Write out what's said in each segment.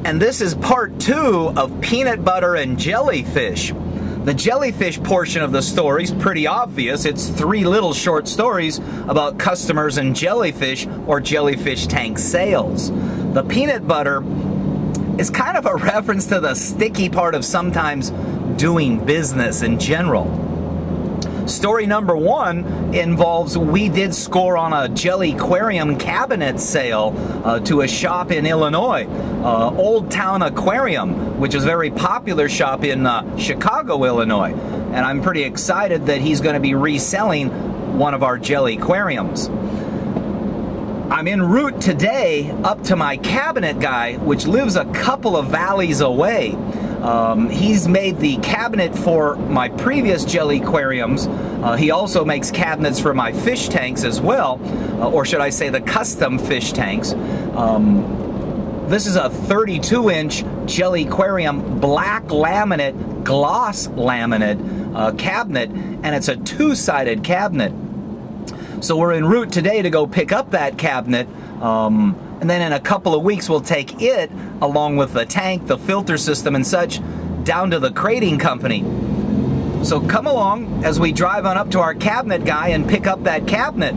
And this is part 2 of peanut butter and jellyfish. The jellyfish portion of the story is pretty obvious. It's 3 little short stories about customers and jellyfish or jellyfish tank sales. The peanut butter is kind of a reference to the sticky part of sometimes doing business in general. Story number 1 involves we did score on a Jellyquarium cabinet sale to a shop in Illinois, Old Town Aquarium, which is a very popular shop in Chicago, Illinois. And I'm pretty excited that he's going to be reselling one of our Jellyquariums. I'm en route today up to my cabinet guy, which lives a couple of valleys away. He's made the cabinet for my previous Jellyquariums. He also makes cabinets for my fish tanks as well, or should I say the custom fish tanks. This is a 32-inch Jellyquarium black laminate, gloss laminate cabinet, and it's a 2-sided cabinet. So we're en route today to go pick up that cabinet, and then in a couple of weeks we'll take it, along with the tank, the filter system and such, down to the crating company. So come along as we drive on up to our cabinet guy and pick up that cabinet.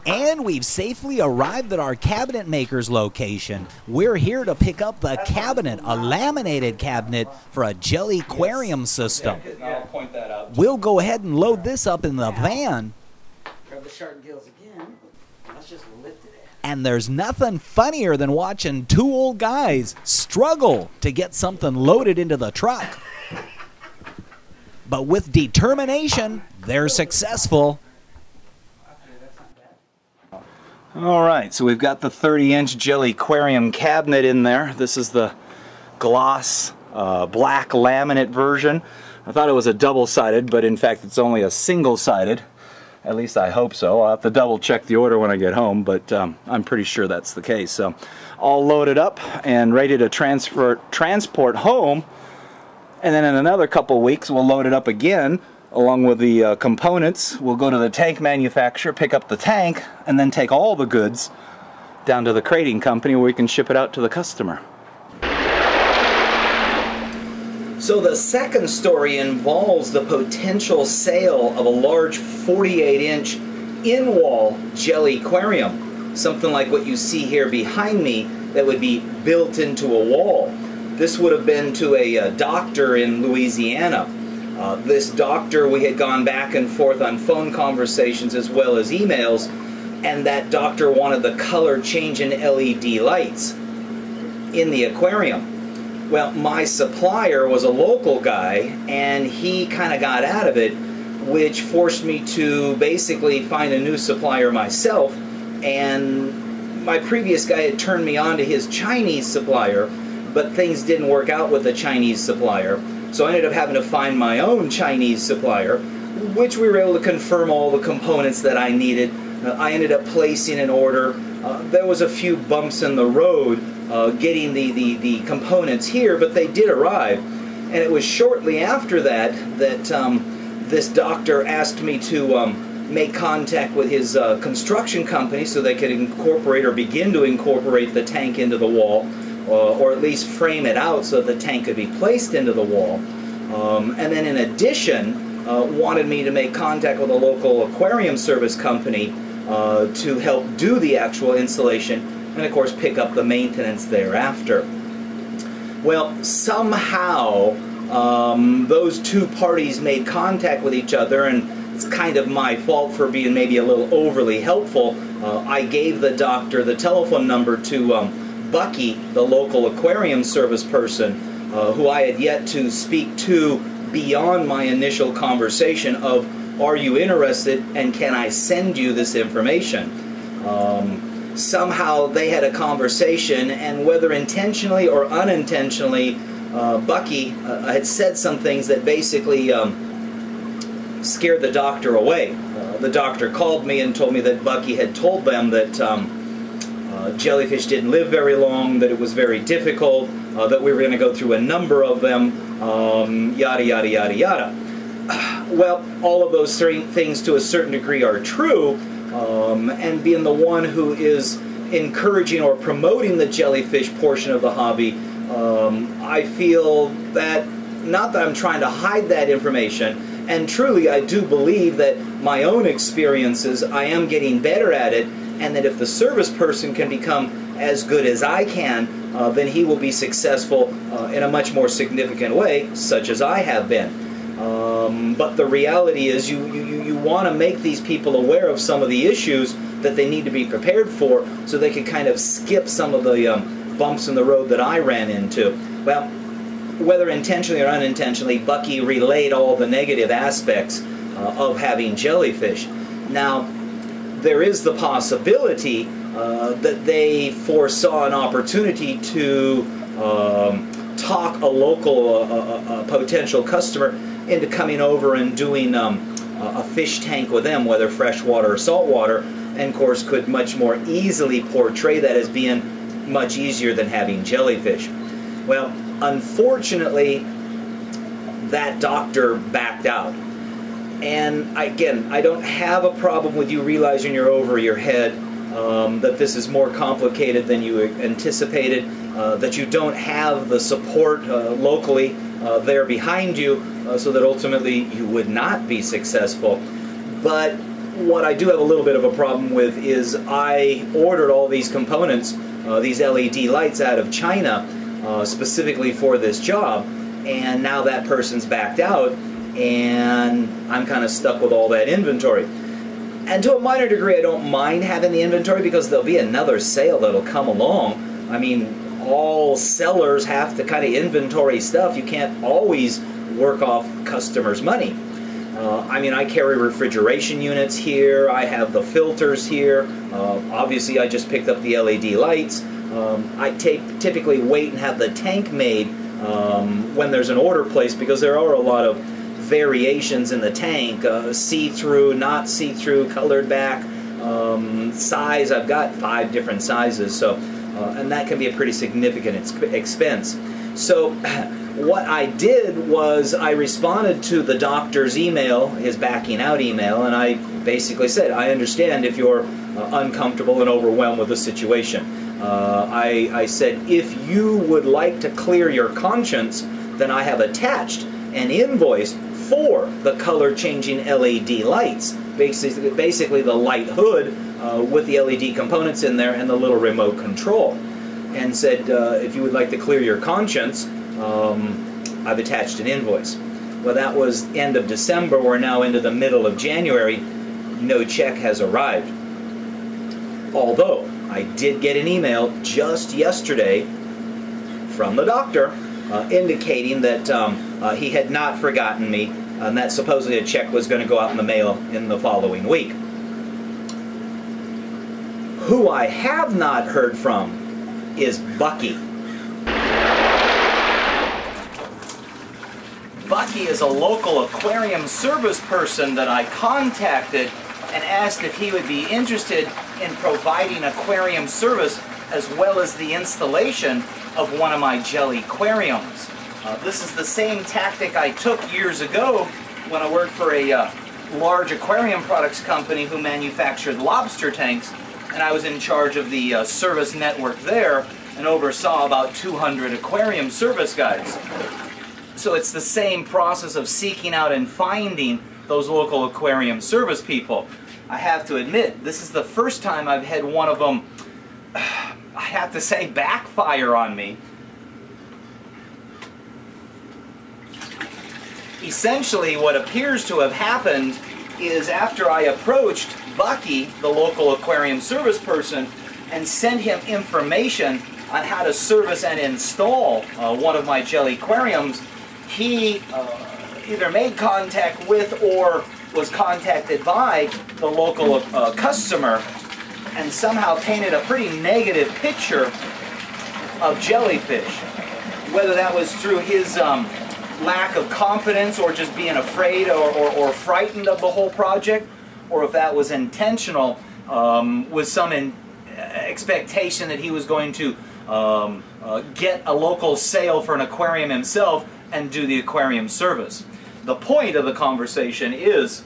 And we've safely arrived at our cabinet maker's location. We're here to pick up the cabinet, a laminated cabinet for a Jellyquarium system. I'll point that out. We'll go ahead and load this up in the van. Grab the shark gills again. Let's just lift it. And there's nothing funnier than watching 2 old guys struggle to get something loaded into the truck. But with determination, they're successful. Alright, so we've got the 30-inch Jellyquarium cabinet in there. This is the gloss black laminate version. I thought it was a double-sided, but in fact it's only a single-sided. At least I hope so. I'll have to double check the order when I get home, but I'm pretty sure that's the case. So all loaded up and ready to transport home, and then in another couple weeks we'll load it up again along with the components. We'll go to the tank manufacturer, pick up the tank, and then take all the goods down to the crating company where we can ship it out to the customer. So the second story involves the potential sale of a large 48-inch in-wall Jellyquarium, something like what you see here behind me that would be built into a wall. This would have been to a doctor in Louisiana. This doctor, we had gone back and forth on phone conversations as well as emails, and that doctor wanted the color change in LED lights in the aquarium. Well, my supplier was a local guy, and he kind of got out of it, which forced me to basically find a new supplier myself, and my previous guy had turned me on to his Chinese supplier, but things didn't work out with the Chinese supplier. So I ended up having to find my own Chinese supplier, which we were able to confirm all the components that I needed. I ended up placing an order. There was a few bumps in the road getting the components here, but they did arrive. And it was shortly after that that this doctor asked me to make contact with his construction company so they could incorporate or begin to incorporate the tank into the wall. Or at least frame it out so that the tank could be placed into the wall. And then in addition, wanted me to make contact with a local aquarium service company to help do the actual installation and of course pick up the maintenance thereafter. Well, somehow those 2 parties made contact with each other, and it's kind of my fault for being maybe a little overly helpful. I gave the doctor the telephone number to Bucky, the local aquarium service person, who I had yet to speak to beyond my initial conversation of, are you interested and can I send you this information? somehow they had a conversation, and whether intentionally or unintentionally, Bucky had said some things that basically scared the doctor away. The doctor called me and told me that Bucky had told them that jellyfish didn't live very long, that it was very difficult, that we were going to go through a number of them, yada yada yada yada. Well, all of those three things to a certain degree are true, and being the one who is encouraging or promoting the jellyfish portion of the hobby, I feel that, not that I'm trying to hide that information, and truly I do believe that my own experiences, I am getting better at it, and that if the service person can become as good as I can, then he will be successful in a much more significant way, such as I have been. But the reality is you want to make these people aware of some of the issues that they need to be prepared for, so they can kind of skip some of the bumps in the road that I ran into. Well, whether intentionally or unintentionally, Bucky relayed all the negative aspects of having jellyfish. Now, there is the possibility that they foresaw an opportunity to talk a local potential customer into coming over and doing a fish tank with them, whether freshwater or saltwater, and of course could much more easily portray that as being much easier than having jellyfish. Well, unfortunately, that doctor backed out. And again, I don't have a problem with you realizing you're over your head, that this is more complicated than you anticipated, that you don't have the support locally there behind you, so that ultimately you would not be successful. But what I do have a little bit of a problem with is I ordered all these components, these LED lights, out of China, specifically for this job, and now that person's backed out, and I'm kind of stuck with all that inventory. And to a minor degree, I don't mind having the inventory, because there'll be another sale that'll come along. I mean, all sellers have to kind of inventory stuff. You can't always work off customers' money. I mean, I carry refrigeration units here, I have the filters here, obviously I just picked up the LED lights. I typically wait and have the tank made when there's an order placed, because there are a lot of variations in the tank, see-through, not see-through, colored back, size. I've got 5 different sizes, so and that can be a pretty significant expense. So what I did was I responded to the doctor's email, his backing out email, and I basically said, I understand if you're uncomfortable and overwhelmed with the situation. I said, if you would like to clear your conscience, then I have attached an invoice for the color changing LED lights, basically the light hood with the LED components in there and the little remote control, and said, if you would like to clear your conscience, I've attached an invoice. Well, that was end of December. We're now into the middle of January. No check has arrived. Although I did get an email just yesterday from the doctor indicating that he had not forgotten me, and that supposedly a check was going to go out in the mail in the following week. Who I have not heard from is Bucky. Bucky is a local aquarium service person that I contacted and asked if he would be interested in providing aquarium service as well as the installation of one of my jelly aquariums. This is the same tactic I took years ago when I worked for a large aquarium products company who manufactured lobster tanks, and I was in charge of the service network there and oversaw about 200 aquarium service guys. So it's the same process of seeking out and finding those local aquarium service people. I have to admit, this is the first time I've had one of them, I have to say, backfire on me. Essentially, what appears to have happened is after I approached Bucky, the local aquarium service person, and sent him information on how to service and install one of my jelly aquariums, he either made contact with or was contacted by the local customer and somehow painted a pretty negative picture of jellyfish. Whether that was through his lack of confidence or just being afraid or frightened of the whole project, or if that was intentional, with some expectation that he was going to get a local sale for an aquarium himself and do the aquarium service. The point of the conversation is,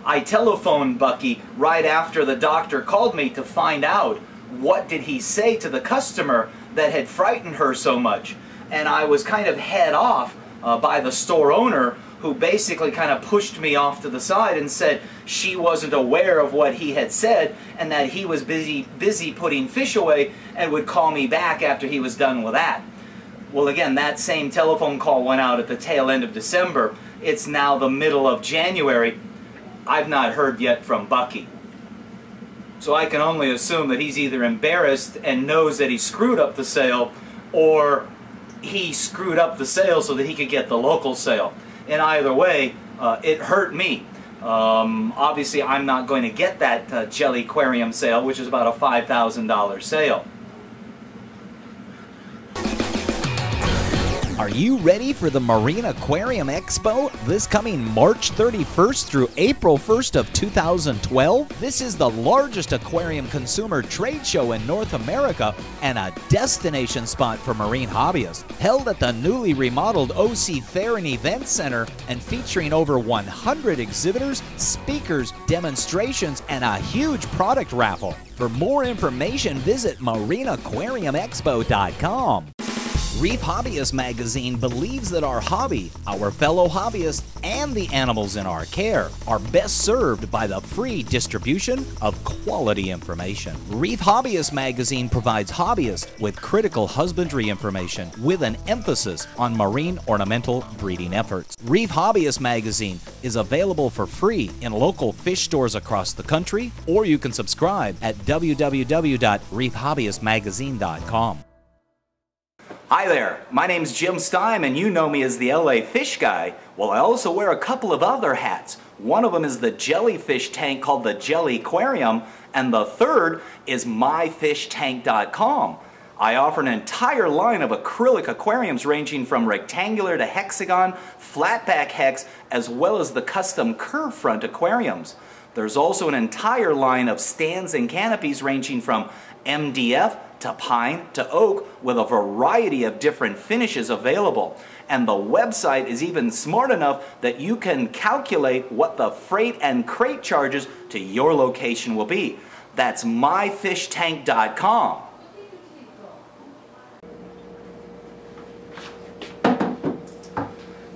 I telephoned Bucky right after the doctor called me to find out what did he say to the customer that had frightened her so much. And I was kind of head off by the store owner, who basically kind of pushed me off to the side and said she wasn't aware of what he had said and that he was busy putting fish away and would call me back after he was done with that. Well, again, that same telephone call went out at the tail end of December. It's now the middle of January. I've not heard yet from Bucky. So I can only assume that he's either embarrassed and knows that he screwed up the sale, or he screwed up the sale so that he could get the local sale. In either way, it hurt me. Obviously, I'm not going to get that Jelly Aquarium sale, which is about a $5,000 sale. Are you ready for the Marine Aquarium Expo this coming March 31st through April 1st of 2012? This is the largest aquarium consumer trade show in North America and a destination spot for marine hobbyists. Held at the newly remodeled OC Fair and Event Center and featuring over 100 exhibitors, speakers, demonstrations, and a huge product raffle. For more information, visit marineaquariumexpo.com. Reef Hobbyist Magazine believes that our hobby, our fellow hobbyists, and the animals in our care are best served by the free distribution of quality information. Reef Hobbyist Magazine provides hobbyists with critical husbandry information with an emphasis on marine ornamental breeding efforts. Reef Hobbyist Magazine is available for free in local fish stores across the country, or you can subscribe at www.reefhobbyistmagazine.com. Hi there, my name's Jim Stein, and you know me as the LA Fish Guy. Well, I also wear a couple of other hats. One of them is the jellyfish tank called the Jelly Aquarium, and the third is myfishtank.com. I offer an entire line of acrylic aquariums ranging from rectangular to hexagon, flatback hex, as well as the custom curve front aquariums. There's also an entire line of stands and canopies ranging from MDF to pine to oak, with a variety of different finishes available. And the website is even smart enough that you can calculate what the freight and crate charges to your location will be. That's myfishtank.com.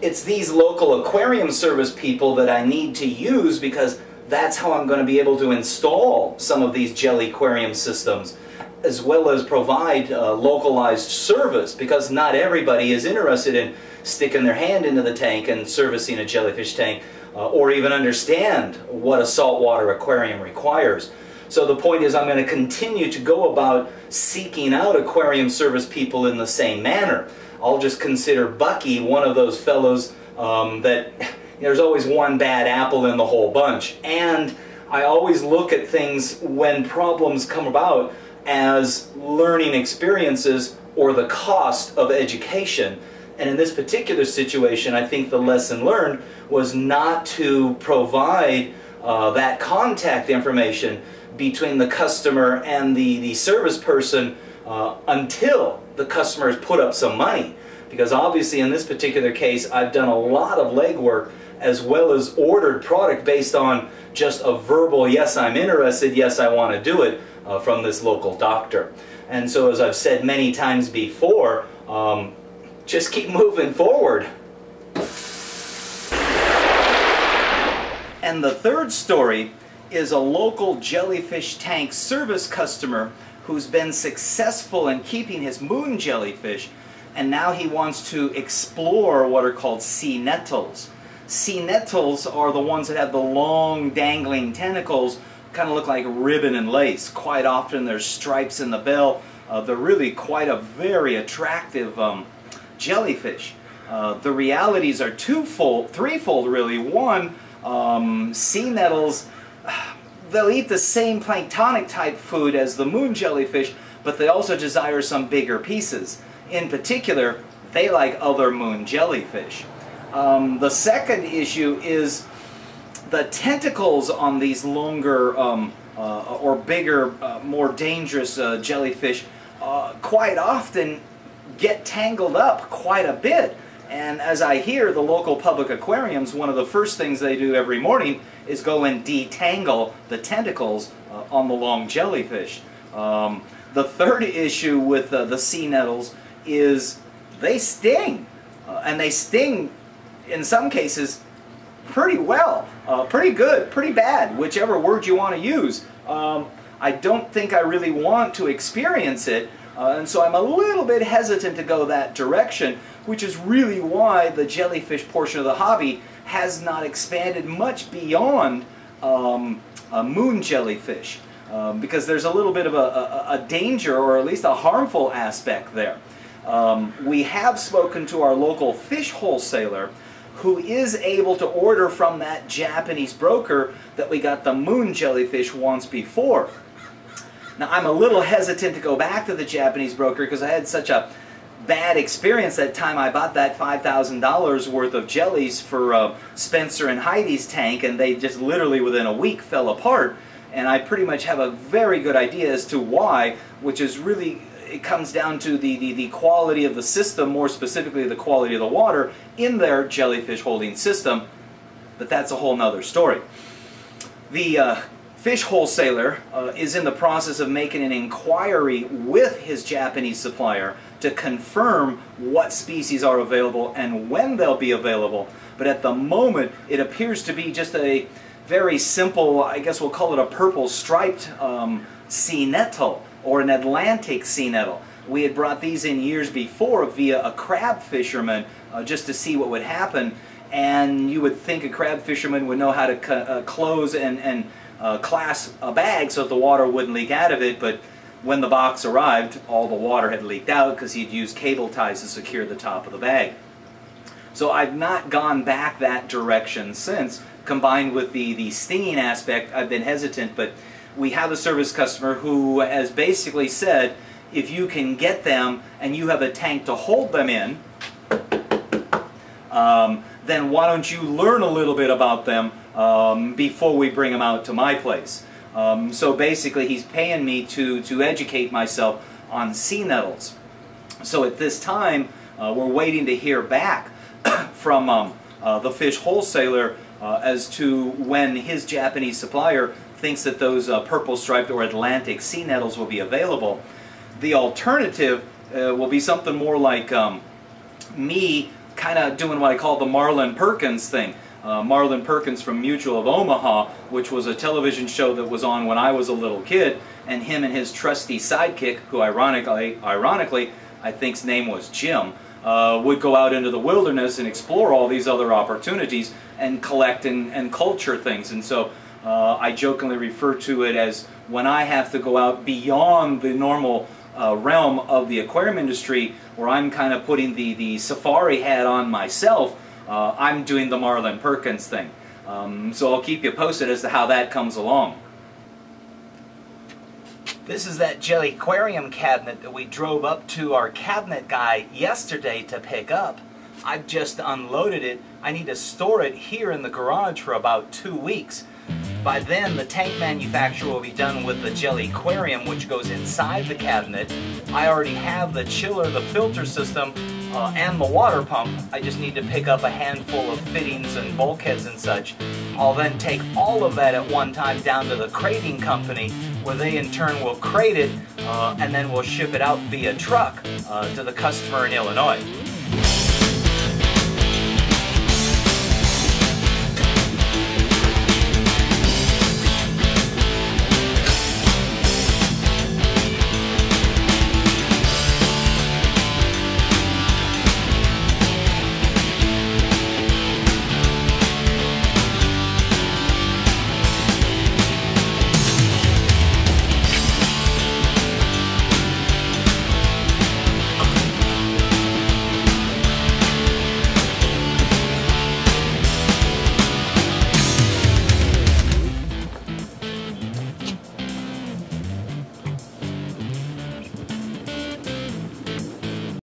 It's these local aquarium service people that I need to use, because that's how I'm going to be able to install some of these Jelly Aquarium systems, as well as provide localized service, because not everybody is interested in sticking their hand into the tank and servicing a jellyfish tank, or even understand what a saltwater aquarium requires. So the point is, I'm going to continue to go about seeking out aquarium service people in the same manner. I'll just consider Bucky one of those fellows that there's always one bad apple in the whole bunch. And I always look at things when problems come about as learning experiences or the cost of education. And in this particular situation, I think the lesson learned was not to provide that contact information between the customer and the service person until the customer has put up some money. Because obviously in this particular case, I've done a lot of legwork as well as ordered product based on just a verbal, yes, I'm interested, yes, I want to do it, from this local doctor. And so, as I've said many times before, just keep moving forward. And the third story is a local jellyfish tank service customer who's been successful in keeping his moon jellyfish, and now he wants to explore what are called sea nettles. Sea nettles are the ones that have the long dangling tentacles, kind of look like ribbon and lace. Quite often there's stripes in the bill. They're really quite a very attractive jellyfish. The realities are threefold really. One, sea nettles, they'll eat the same planktonic type food as the moon jellyfish, but they also desire some bigger pieces. In particular, they like other moon jellyfish. The second issue is the tentacles on these longer or bigger, more dangerous jellyfish quite often get tangled up quite a bit. And as I hear, the local public aquariums, one of the first things they do every morning is go and detangle the tentacles on the long jellyfish. The third issue with the sea nettles is they sting. And they sting, in some cases, pretty well, pretty good, pretty bad, whichever word you want to use. I don't think I really want to experience it, and so I'm a little bit hesitant to go that direction, which is really why the jellyfish portion of the hobby has not expanded much beyond a moon jellyfish, because there's a little bit of a danger, or at least a harmful aspect there. We have spoken to our local fish wholesaler, who is able to order from that Japanese broker that we got the moon jellyfish once before. Now, I'm a little hesitant to go back to the Japanese broker because I had such a bad experience that time I bought that $5,000 worth of jellies for Spencer and Heidi's tank, and they just literally within a week fell apart. And I pretty much have a very good idea as to why, which is really, it comes down to the quality of the system, more specifically the quality of the water in their jellyfish holding system, but that's a whole nother story. The fish wholesaler is in the process of making an inquiry with his Japanese supplier to confirm what species are available and when they'll be available, but at the moment it appears to be just a very simple, I guess we'll call it a purple striped sea nettle, or an Atlantic sea nettle. We had brought these in years before via a crab fisherman just to see what would happen, and you would think a crab fisherman would know how to close and clasp a bag so that the water wouldn't leak out of it, but when the box arrived, all the water had leaked out because he'd used cable ties to secure the top of the bag. So I've not gone back that direction since. Combined with the stinging aspect, I've been hesitant, but we have a service customer who has basically said, if you can get them and you have a tank to hold them in, then why don't you learn a little bit about them before we bring them out to my place. So basically he's paying me to educate myself on sea nettles. So at this time we're waiting to hear back from the fish wholesaler as to when his Japanese supplier thinks that those purple striped or Atlantic sea nettles will be available. The alternative will be something more like me kind of doing what I call the Marlin Perkins thing. Marlin Perkins from Mutual of Omaha, which was a television show that was on when I was a little kid, and him and his trusty sidekick, who ironically I think's name was Jim, would go out into the wilderness and explore all these other opportunities and collect and culture things. And so I jokingly refer to it as when I have to go out beyond the normal realm of the aquarium industry, where I'm kind of putting the safari hat on myself, I'm doing the Marlin Perkins thing. So I'll keep you posted as to how that comes along. This is that jelly aquarium cabinet that we drove up to our cabinet guy yesterday to pick up. I've just unloaded it. I need to store it here in the garage for about 2 weeks. By then, the tank manufacturer will be done with the jelly aquarium, which goes inside the cabinet. I already have the chiller, the filter system, and the water pump. I just need to pick up a handful of fittings and bulkheads and such. I'll then take all of that at one time down to the crating company, where they in turn will crate it, and then we'll ship it out via truck to the customer in Illinois.